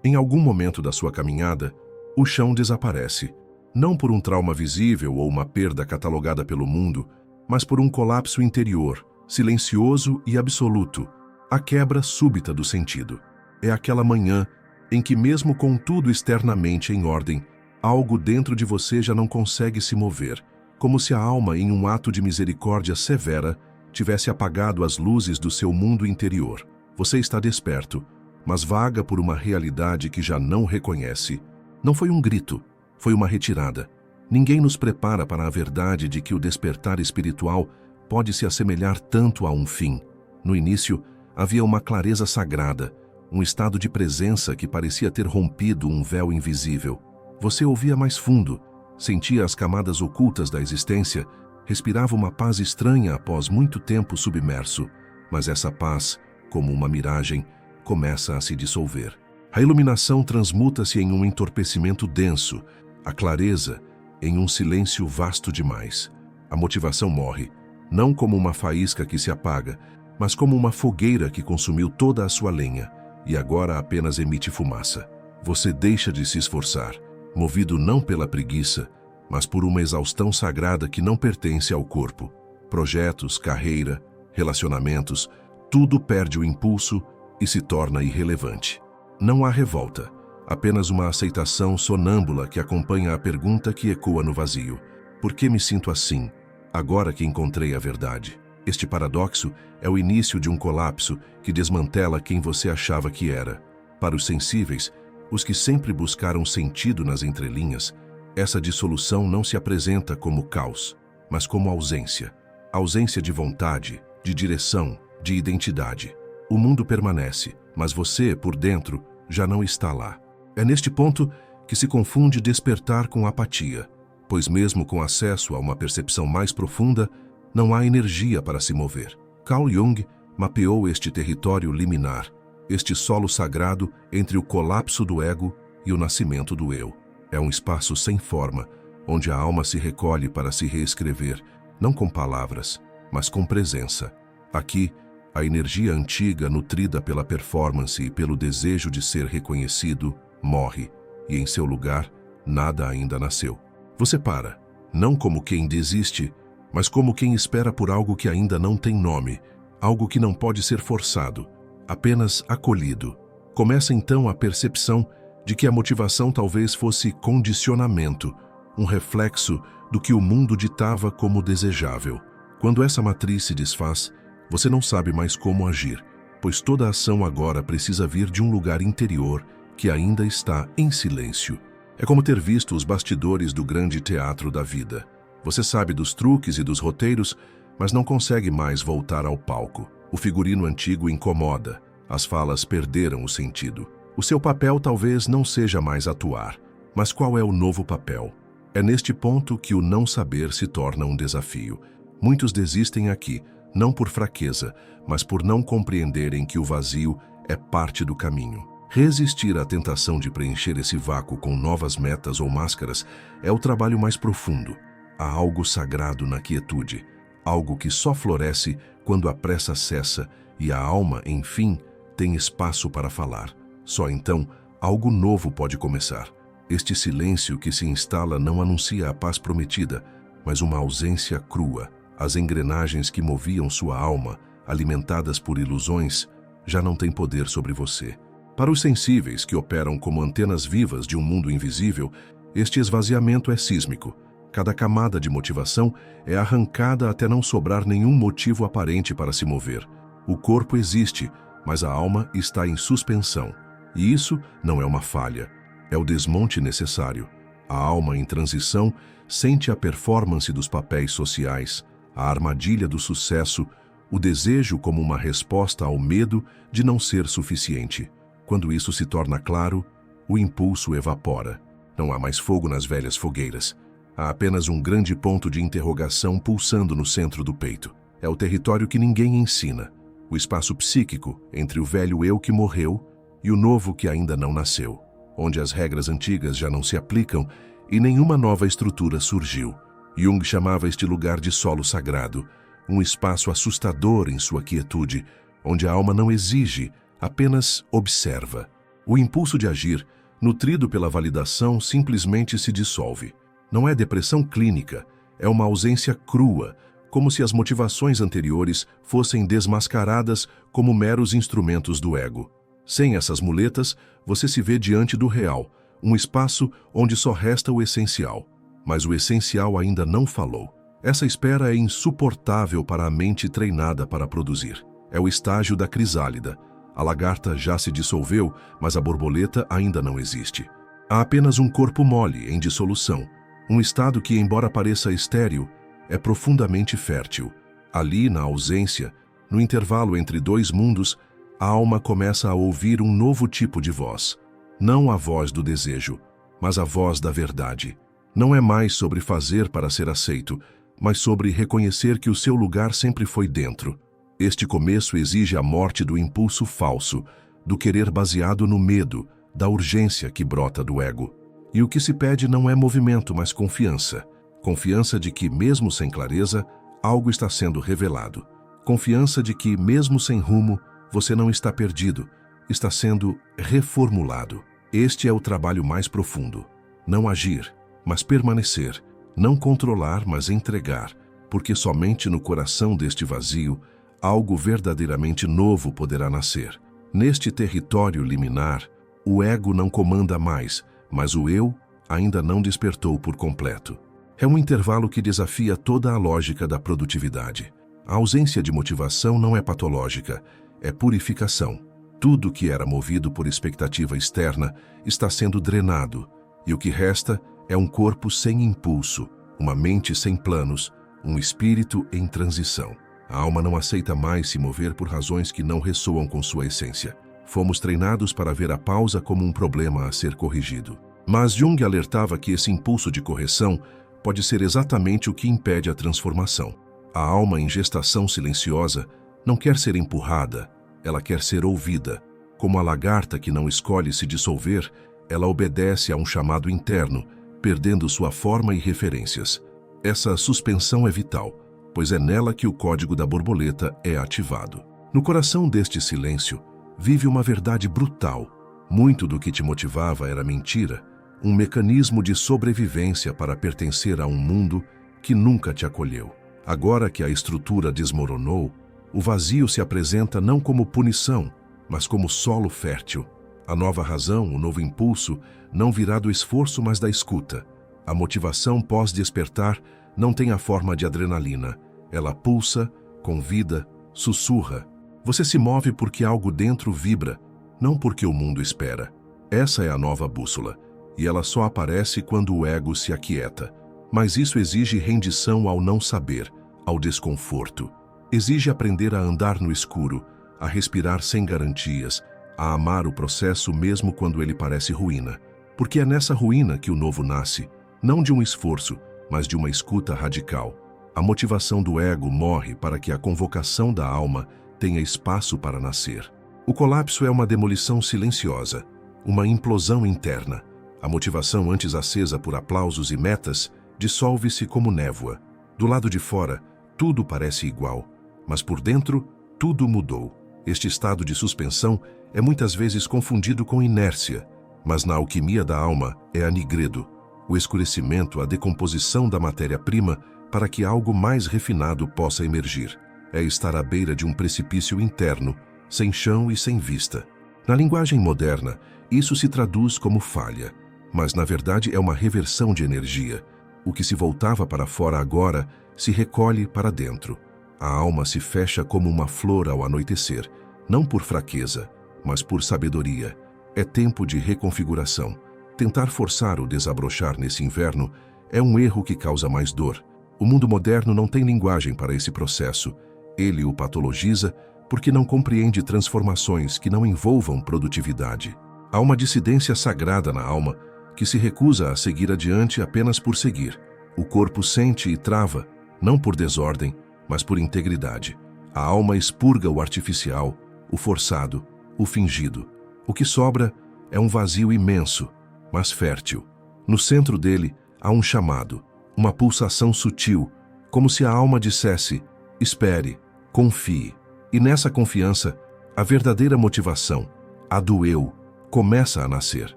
Em algum momento da sua caminhada, o chão desaparece, não por um trauma visível ou uma perda catalogada pelo mundo, mas por um colapso interior, silencioso e absoluto, a quebra súbita do sentido. É aquela manhã em que, mesmo com tudo externamente em ordem, algo dentro de você já não consegue se mover, como se a alma, em um ato de misericórdia severa, tivesse apagado as luzes do seu mundo interior. Você está desperto, mas vaga por uma realidade que já não reconhece. Não foi um grito, foi uma retirada. Ninguém nos prepara para a verdade de que o despertar espiritual pode se assemelhar tanto a um fim. No início, havia uma clareza sagrada, um estado de presença que parecia ter rompido um véu invisível. Você ouvia mais fundo, sentia as camadas ocultas da existência, respirava uma paz estranha após muito tempo submerso, mas essa paz, como uma miragem, começa a se dissolver. A iluminação transmuta-se em um entorpecimento denso, a clareza em um silêncio vasto demais. A motivação morre, não como uma faísca que se apaga, mas como uma fogueira que consumiu toda a sua lenha e agora apenas emite fumaça. Você deixa de se esforçar, movido não pela preguiça, mas por uma exaustão sagrada que não pertence ao corpo. Projetos, carreira, relacionamentos, tudo perde o impulso e se torna irrelevante. Não há revolta, apenas uma aceitação sonâmbula que acompanha a pergunta que ecoa no vazio. Por que me sinto assim, agora que encontrei a verdade? Este paradoxo é o início de um colapso que desmantela quem você achava que era. Para os sensíveis, os que sempre buscaram sentido nas entrelinhas, essa dissolução não se apresenta como caos, mas como ausência. Ausência de vontade, de direção, de identidade. O mundo permanece, mas você, por dentro, já não está lá. É neste ponto que se confunde despertar com apatia, pois mesmo com acesso a uma percepção mais profunda, não há energia para se mover. Carl Jung mapeou este território liminar, este solo sagrado entre o colapso do ego e o nascimento do eu. É um espaço sem forma, onde a alma se recolhe para se reescrever, não com palavras, mas com presença. Aqui, a energia antiga, nutrida pela performance e pelo desejo de ser reconhecido, morre, e em seu lugar, nada ainda nasceu. Você para, não como quem desiste, mas como quem espera por algo que ainda não tem nome, algo que não pode ser forçado, apenas acolhido. Começa então a percepção de que a motivação talvez fosse condicionamento, um reflexo do que o mundo ditava como desejável. Quando essa matriz se desfaz, você não sabe mais como agir, pois toda ação agora precisa vir de um lugar interior que ainda está em silêncio. É como ter visto os bastidores do grande teatro da vida. Você sabe dos truques e dos roteiros, mas não consegue mais voltar ao palco. O figurino antigo incomoda, as falas perderam o sentido. O seu papel talvez não seja mais atuar, mas qual é o novo papel? É neste ponto que o não saber se torna um desafio. Muitos desistem aqui, não por fraqueza, mas por não compreenderem que o vazio é parte do caminho. Resistir à tentação de preencher esse vácuo com novas metas ou máscaras é o trabalho mais profundo. Há algo sagrado na quietude, algo que só floresce quando a pressa cessa e a alma, enfim, tem espaço para falar. Só então, algo novo pode começar. Este silêncio que se instala não anuncia a paz prometida, mas uma ausência crua. As engrenagens que moviam sua alma, alimentadas por ilusões, já não têm poder sobre você. Para os sensíveis que operam como antenas vivas de um mundo invisível, este esvaziamento é sísmico. Cada camada de motivação é arrancada até não sobrar nenhum motivo aparente para se mover. O corpo existe, mas a alma está em suspensão. E isso não é uma falha, é o desmonte necessário. A alma em transição sente a performance dos papéis sociais, a armadilha do sucesso, o desejo como uma resposta ao medo de não ser suficiente. Quando isso se torna claro, o impulso evapora. Não há mais fogo nas velhas fogueiras. Há apenas um grande ponto de interrogação pulsando no centro do peito. É o território que ninguém ensina, o espaço psíquico entre o velho eu que morreu e o novo que ainda não nasceu, onde as regras antigas já não se aplicam e nenhuma nova estrutura surgiu. Jung chamava este lugar de solo sagrado, um espaço assustador em sua quietude, onde a alma não exige, apenas observa. O impulso de agir, nutrido pela validação, simplesmente se dissolve. Não é depressão clínica, é uma ausência crua, como se as motivações anteriores fossem desmascaradas como meros instrumentos do ego. Sem essas muletas, você se vê diante do real, um espaço onde só resta o essencial. Mas o essencial ainda não falou. Essa espera é insuportável para a mente treinada para produzir. É o estágio da crisálida. A lagarta já se dissolveu, mas a borboleta ainda não existe. Há apenas um corpo mole, em dissolução. Um estado que, embora pareça estéril, é profundamente fértil. Ali, na ausência, no intervalo entre dois mundos, a alma começa a ouvir um novo tipo de voz. Não a voz do desejo, mas a voz da verdade. Não é mais sobre fazer para ser aceito, mas sobre reconhecer que o seu lugar sempre foi dentro. Este começo exige a morte do impulso falso, do querer baseado no medo, da urgência que brota do ego. E o que se pede não é movimento, mas confiança. Confiança de que, mesmo sem clareza, algo está sendo revelado. Confiança de que, mesmo sem rumo, você não está perdido, está sendo reformulado. Este é o trabalho mais profundo. Não agir, mas permanecer. Não controlar, mas entregar. Porque somente no coração deste vazio, algo verdadeiramente novo poderá nascer. Neste território liminar, o ego não comanda mais, mas o eu ainda não despertou por completo. É um intervalo que desafia toda a lógica da produtividade. A ausência de motivação não é patológica, é purificação. Tudo que era movido por expectativa externa está sendo drenado, e o que resta é um corpo sem impulso, uma mente sem planos, um espírito em transição. A alma não aceita mais se mover por razões que não ressoam com sua essência. Fomos treinados para ver a pausa como um problema a ser corrigido. Mas Jung alertava que esse impulso de correção pode ser exatamente o que impede a transformação. A alma em gestação silenciosa não quer ser empurrada, ela quer ser ouvida. Como a lagarta que não escolhe se dissolver, ela obedece a um chamado interno, perdendo sua forma e referências. Essa suspensão é vital, pois é nela que o código da borboleta é ativado. No coração deste silêncio, vive uma verdade brutal. Muito do que te motivava era mentira, um mecanismo de sobrevivência para pertencer a um mundo que nunca te acolheu. Agora que a estrutura desmoronou, o vazio se apresenta não como punição, mas como solo fértil. A nova razão, o novo impulso, não virá do esforço, mas da escuta. A motivação pós-despertar não tem a forma de adrenalina. Ela pulsa, convida, sussurra. Você se move porque algo dentro vibra, não porque o mundo espera. Essa é a nova bússola, e ela só aparece quando o ego se aquieta. Mas isso exige rendição ao não saber, ao desconforto. Exige aprender a andar no escuro, a respirar sem garantias, a amar o processo mesmo quando ele parece ruína. Porque é nessa ruína que o novo nasce, não de um esforço, mas de uma escuta radical. A motivação do ego morre para que a convocação da alma tenha espaço para nascer. O colapso é uma demolição silenciosa, uma implosão interna. A motivação antes acesa por aplausos e metas dissolve-se como névoa. Do lado de fora, tudo parece igual, mas por dentro, tudo mudou. Este estado de suspensão é muitas vezes confundido com inércia, mas na alquimia da alma é anigredo, o escurecimento, a decomposição da matéria-prima para que algo mais refinado possa emergir. É estar à beira de um precipício interno, sem chão e sem vista. Na linguagem moderna, isso se traduz como falha, mas na verdade é uma reversão de energia. O que se voltava para fora agora se recolhe para dentro. A alma se fecha como uma flor ao anoitecer, não por fraqueza, mas por sabedoria. É tempo de reconfiguração. Tentar forçar o desabrochar nesse inverno é um erro que causa mais dor. O mundo moderno não tem linguagem para esse processo. Ele o patologiza porque não compreende transformações que não envolvam produtividade. Há uma dissidência sagrada na alma que se recusa a seguir adiante apenas por seguir. O corpo sente e trava, não por desordem, mas por integridade. A alma expurga o artificial, o forçado, o fingido. O que sobra é um vazio imenso, mas fértil. No centro dele há um chamado, uma pulsação sutil, como se a alma dissesse: espere, confie. E nessa confiança, a verdadeira motivação, a do eu, começa a nascer.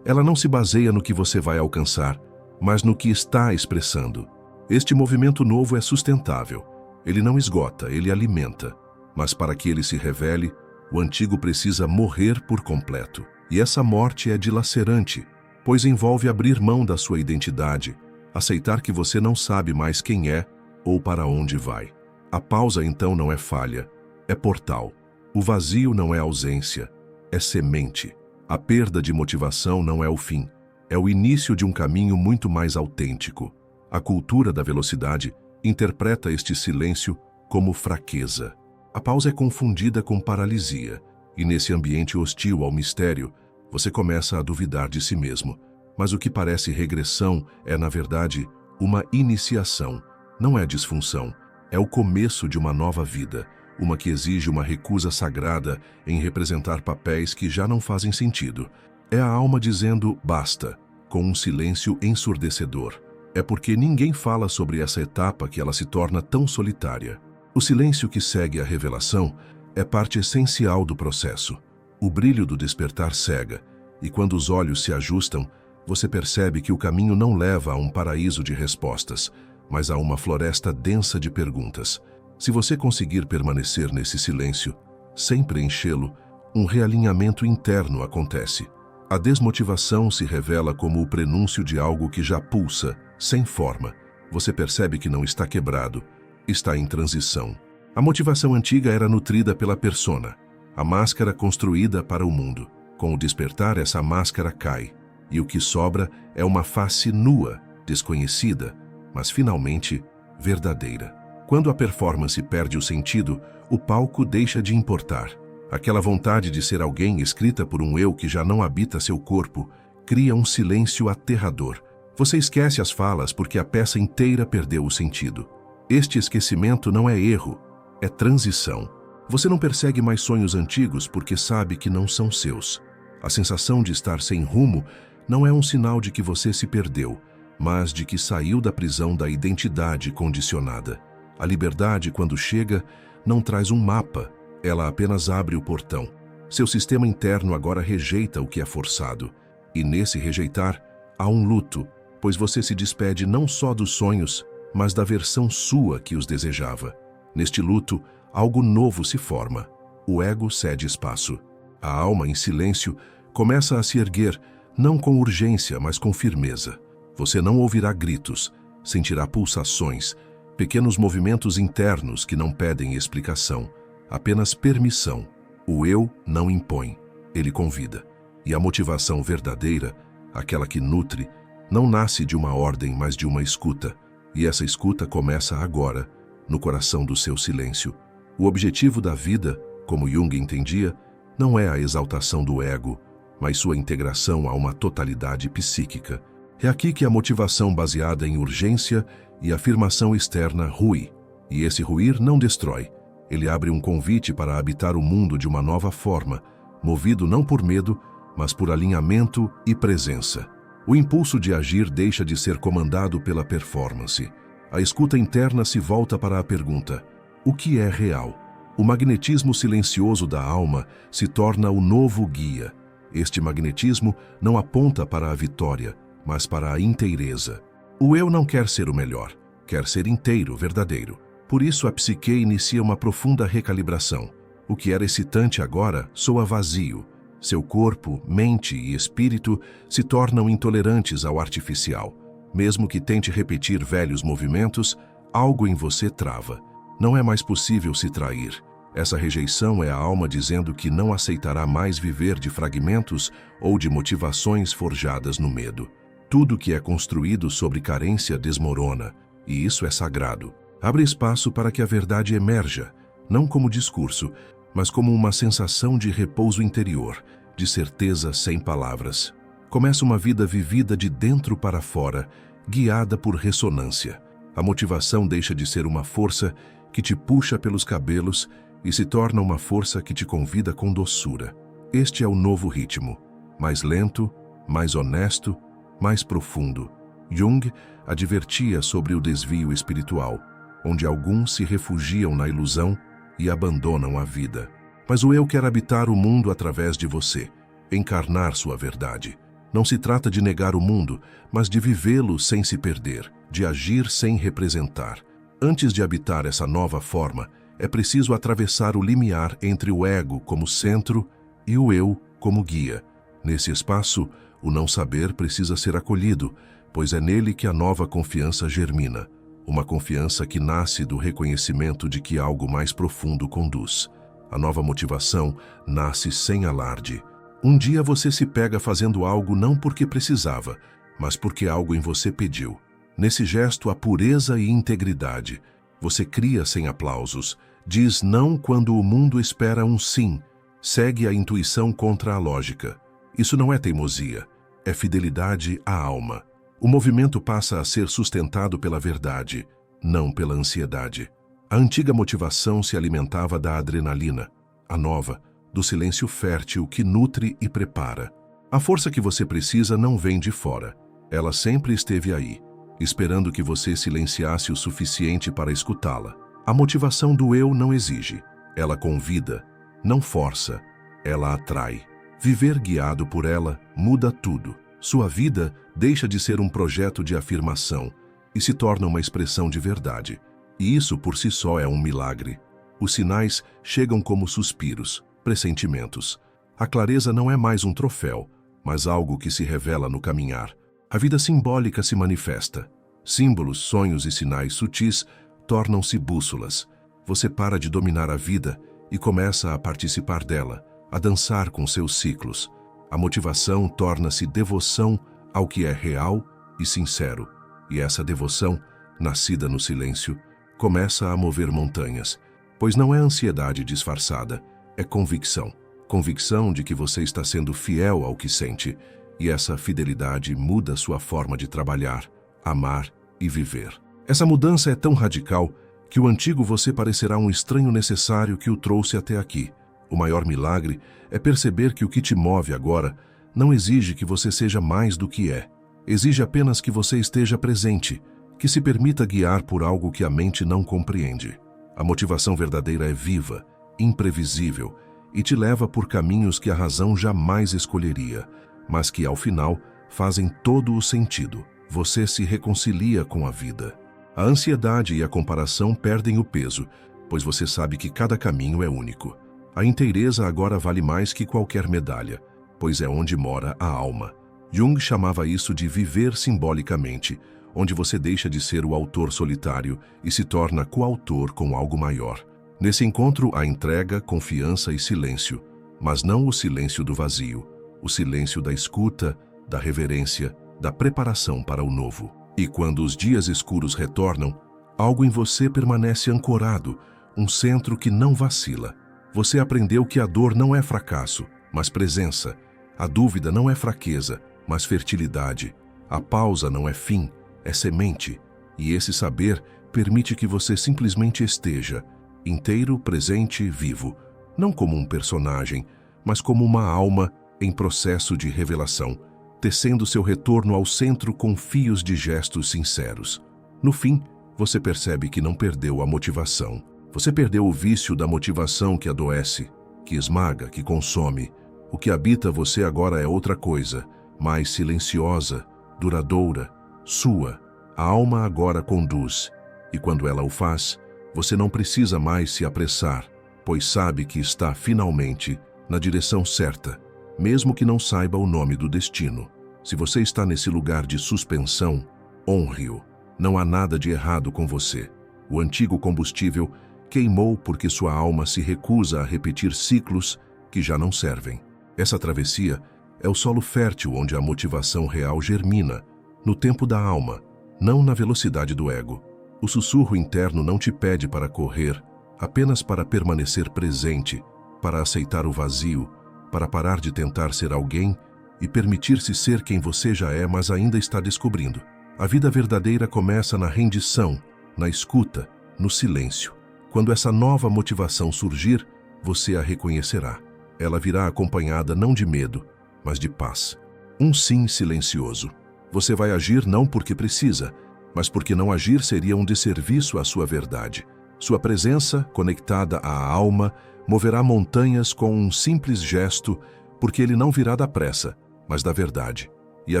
Ela não se baseia no que você vai alcançar, mas no que está expressando. Este movimento novo é sustentável. Ele não esgota, ele alimenta. Mas para que ele se revele, o antigo precisa morrer por completo. E essa morte é dilacerante, pois envolve abrir mão da sua identidade, aceitar que você não sabe mais quem é ou para onde vai. A pausa então não é falha, é portal. O vazio não é ausência, é semente. A perda de motivação não é o fim, é o início de um caminho muito mais autêntico. A cultura da velocidade interpreta este silêncio como fraqueza. A pausa é confundida com paralisia, e nesse ambiente hostil ao mistério, você começa a duvidar de si mesmo. Mas o que parece regressão é, na verdade, uma iniciação. Não é disfunção, é o começo de uma nova vida, uma que exige uma recusa sagrada em representar papéis que já não fazem sentido. É a alma dizendo basta, com um silêncio ensurdecedor. É porque ninguém fala sobre essa etapa que ela se torna tão solitária. O silêncio que segue a revelação é parte essencial do processo. O brilho do despertar cega, e quando os olhos se ajustam, você percebe que o caminho não leva a um paraíso de respostas, mas a uma floresta densa de perguntas. Se você conseguir permanecer nesse silêncio, sem preenchê-lo, um realinhamento interno acontece. A desmotivação se revela como o prenúncio de algo que já pulsa, sem forma. Você percebe que não está quebrado, está em transição. A motivação antiga era nutrida pela persona, a máscara construída para o mundo. Com o despertar, essa máscara cai, e o que sobra é uma face nua, desconhecida, mas finalmente verdadeira. Quando a performance perde o sentido, o palco deixa de importar. Aquela vontade de ser alguém escrita por um eu que já não habita seu corpo cria um silêncio aterrador. Você esquece as falas porque a peça inteira perdeu o sentido. Este esquecimento não é erro, é transição. Você não persegue mais sonhos antigos porque sabe que não são seus. A sensação de estar sem rumo não é um sinal de que você se perdeu, mas de que saiu da prisão da identidade condicionada. A liberdade, quando chega, não traz um mapa, ela apenas abre o portão. Seu sistema interno agora rejeita o que é forçado. E nesse rejeitar, há um luto, pois você se despede não só dos sonhos, mas da versão sua que os desejava. Neste luto, algo novo se forma. O ego cede espaço. A alma, em silêncio, começa a se erguer, não com urgência, mas com firmeza. Você não ouvirá gritos, sentirá pulsações, pequenos movimentos internos que não pedem explicação, apenas permissão. O eu não impõe, ele convida. E a motivação verdadeira, aquela que nutre, não nasce de uma ordem, mas de uma escuta. E essa escuta começa agora, no coração do seu silêncio. O objetivo da vida, como Jung entendia, não é a exaltação do ego, mas sua integração a uma totalidade psíquica. É aqui que a motivação baseada em urgência e afirmação externa rui. E esse ruir não destrói. Ele abre um convite para habitar o mundo de uma nova forma, movido não por medo, mas por alinhamento e presença. O impulso de agir deixa de ser comandado pela performance. A escuta interna se volta para a pergunta: o que é real? O magnetismo silencioso da alma se torna o novo guia. Este magnetismo não aponta para a vitória, mas para a inteireza. O eu não quer ser o melhor, quer ser inteiro, verdadeiro. Por isso a psique inicia uma profunda recalibração. O que era excitante agora soa vazio. Seu corpo, mente e espírito se tornam intolerantes ao artificial. Mesmo que tente repetir velhos movimentos, algo em você trava. Não é mais possível se trair. Essa rejeição é a alma dizendo que não aceitará mais viver de fragmentos ou de motivações forjadas no medo. Tudo que é construído sobre carência desmorona, e isso é sagrado. Abre espaço para que a verdade emerja, não como discurso, mas como uma sensação de repouso interior, de certeza sem palavras. Começa uma vida vivida de dentro para fora, guiada por ressonância. A motivação deixa de ser uma força que te puxa pelos cabelos e se torna uma força que te convida com doçura. Este é o novo ritmo, mais lento, mais honesto, mais profundo. Jung advertia sobre o desvio espiritual, onde alguns se refugiam na ilusão e abandonam a vida. Mas o eu quer habitar o mundo através de você. encarnar sua verdade. Não se trata de negar o mundo, mas de vivê-lo sem se perder, de agir sem representar. Antes de habitar essa nova forma, é preciso atravessar o limiar entre o ego como centro e o eu como guia. Nesse espaço, o não saber precisa ser acolhido, pois é nele que a nova confiança germina. Uma confiança que nasce do reconhecimento de que algo mais profundo conduz. A nova motivação nasce sem alarde. Um dia você se pega fazendo algo não porque precisava, mas porque algo em você pediu. Nesse gesto há pureza e integridade. Você cria sem aplausos, diz não quando o mundo espera um sim, segue a intuição contra a lógica. Isso não é teimosia, é fidelidade à alma. O movimento passa a ser sustentado pela verdade, não pela ansiedade. A antiga motivação se alimentava da adrenalina, a nova, do silêncio fértil que nutre e prepara. A força que você precisa não vem de fora. Ela sempre esteve aí, esperando que você silenciasse o suficiente para escutá-la. A motivação do eu não exige. Ela convida, não força, ela atrai. Viver guiado por ela muda tudo. Sua vida deixa de ser um projeto de afirmação e se torna uma expressão de verdade. E isso por si só é um milagre. Os sinais chegam como suspiros, pressentimentos. A clareza não é mais um troféu, mas algo que se revela no caminhar. A vida simbólica se manifesta. Símbolos, sonhos e sinais sutis tornam-se bússolas. Você para de dominar a vida e começa a participar dela, a dançar com seus ciclos. A motivação torna-se devoção ao que é real e sincero. E essa devoção, nascida no silêncio, começa a mover montanhas, pois não é ansiedade disfarçada, é convicção. Convicção de que você está sendo fiel ao que sente, e essa fidelidade muda sua forma de trabalhar, amar e viver. Essa mudança é tão radical que o antigo você parecerá um estranho necessário que o trouxe até aqui. O maior milagre é perceber que o que te move agora não exige que você seja mais do que é. Exige apenas que você esteja presente, que se permita guiar por algo que a mente não compreende. A motivação verdadeira é viva, imprevisível e te leva por caminhos que a razão jamais escolheria, mas que, ao final, fazem todo o sentido. Você se reconcilia com a vida. A ansiedade e a comparação perdem o peso, pois você sabe que cada caminho é único. A inteireza agora vale mais que qualquer medalha, pois é onde mora a alma. Jung chamava isso de viver simbolicamente, onde você deixa de ser o autor solitário e se torna coautor com algo maior. Nesse encontro há entrega, confiança e silêncio, mas não o silêncio do vazio, o silêncio da escuta, da reverência, da preparação para o novo. E quando os dias escuros retornam, algo em você permanece ancorado, um centro que não vacila. Você aprendeu que a dor não é fracasso, mas presença. A dúvida não é fraqueza, mas fertilidade. A pausa não é fim, é semente. E esse saber permite que você simplesmente esteja, inteiro, presente, vivo, não como um personagem, mas como uma alma em processo de revelação, tecendo seu retorno ao centro com fios de gestos sinceros. No fim, você percebe que não perdeu a motivação. Você perdeu o vício da motivação que adoece, que esmaga, que consome. O que habita você agora é outra coisa, mais silenciosa, duradoura, sua. A alma agora conduz, e quando ela o faz, você não precisa mais se apressar, pois sabe que está finalmente na direção certa, mesmo que não saiba o nome do destino. Se você está nesse lugar de suspensão, honre-o. Não há nada de errado com você. O antigo combustível queimou porque sua alma se recusa a repetir ciclos que já não servem. Essa travessia é o solo fértil onde a motivação real germina, no tempo da alma, não na velocidade do ego. O sussurro interno não te pede para correr, apenas para permanecer presente, para aceitar o vazio, para parar de tentar ser alguém e permitir-se ser quem você já é, mas ainda está descobrindo. A vida verdadeira começa na rendição, na escuta, no silêncio. Quando essa nova motivação surgir, você a reconhecerá. Ela virá acompanhada não de medo, mas de paz. Um sim silencioso. Você vai agir não porque precisa, mas porque não agir seria um desserviço à sua verdade. Sua presença, conectada à alma, moverá montanhas com um simples gesto, porque ele não virá da pressa, mas da verdade. E a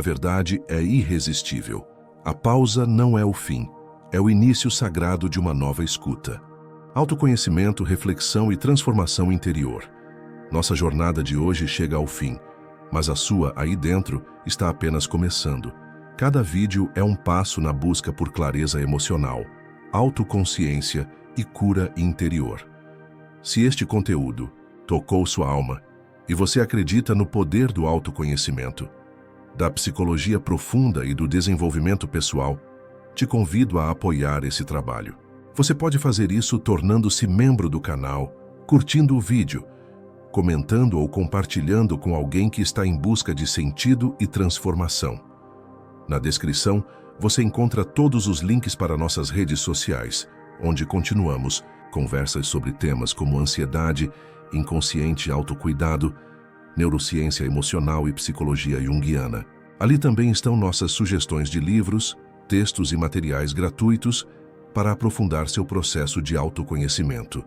verdade é irresistível. A pausa não é o fim, é o início sagrado de uma nova escuta. Autoconhecimento, reflexão e transformação interior. Nossa jornada de hoje chega ao fim, mas a sua, aí dentro, está apenas começando. Cada vídeo é um passo na busca por clareza emocional, autoconsciência e cura interior. Se este conteúdo tocou sua alma e você acredita no poder do autoconhecimento, da psicologia profunda e do desenvolvimento pessoal, te convido a apoiar esse trabalho. Você pode fazer isso tornando-se membro do canal, curtindo o vídeo, comentando ou compartilhando com alguém que está em busca de sentido e transformação. Na descrição, você encontra todos os links para nossas redes sociais, onde continuamos conversas sobre temas como ansiedade, inconsciente e autocuidado, neurociência emocional e psicologia junguiana. Ali também estão nossas sugestões de livros, textos e materiais gratuitos para aprofundar seu processo de autoconhecimento.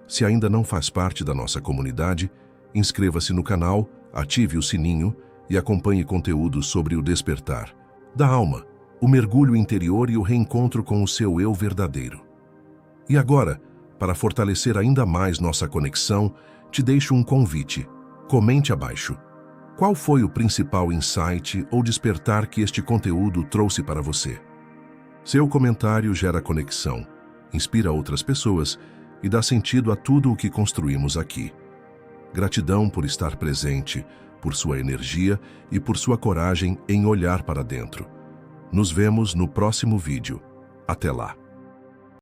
Se ainda não faz parte da nossa comunidade, inscreva-se no canal, ative o sininho e acompanhe conteúdos sobre o despertar da alma, o mergulho interior e o reencontro com o seu eu verdadeiro. E agora, para fortalecer ainda mais nossa conexão, te deixo um convite. Comente abaixo. Qual foi o principal insight ou despertar que este conteúdo trouxe para você? Seu comentário gera conexão, inspira outras pessoas e dá sentido a tudo o que construímos aqui. Gratidão por estar presente, por sua energia e por sua coragem em olhar para dentro. Nos vemos no próximo vídeo. Até lá!